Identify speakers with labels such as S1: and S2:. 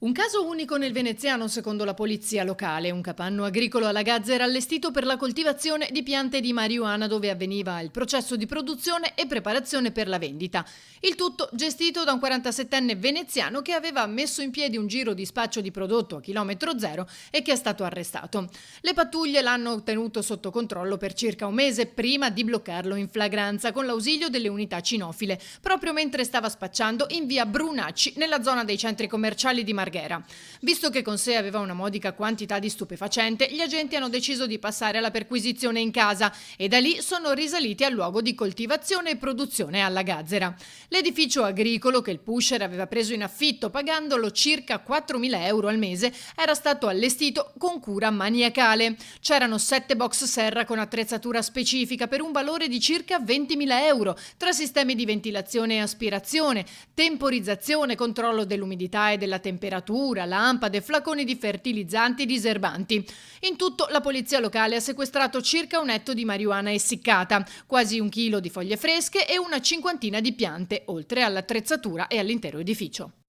S1: Un caso unico nel veneziano secondo la polizia locale, un capanno agricolo alla Gazzera allestito per la coltivazione di piante di marijuana dove avveniva il processo di produzione e preparazione per la vendita. Il tutto gestito da un 47enne veneziano che aveva messo in piedi un giro di spaccio di prodotto a chilometro zero e che è stato arrestato. Le pattuglie l'hanno tenuto sotto controllo per circa un mese prima di bloccarlo in flagranza con l'ausilio delle unità cinofile, proprio mentre stava spacciando in via Brunacci nella zona dei centri commerciali di Marghera. Visto che con sé aveva una modica quantità di stupefacente, gli agenti hanno deciso di passare alla perquisizione in casa e da lì sono risaliti al luogo di coltivazione e produzione alla Gazzera. L'edificio agricolo che il pusher aveva preso in affitto pagandolo circa 4.000 euro al mese era stato allestito con cura maniacale. C'erano 7 box serra con attrezzatura specifica per un valore di circa 20.000 euro tra sistemi di ventilazione e aspirazione, temporizzazione, controllo dell'umidità e della temperatura, lampade, flaconi di fertilizzanti e diserbanti. In tutto la polizia locale ha sequestrato circa 1 etto di marijuana essiccata, quasi 1 chilo di foglie fresche e una cinquantina di piante, oltre all'attrezzatura e all'intero edificio.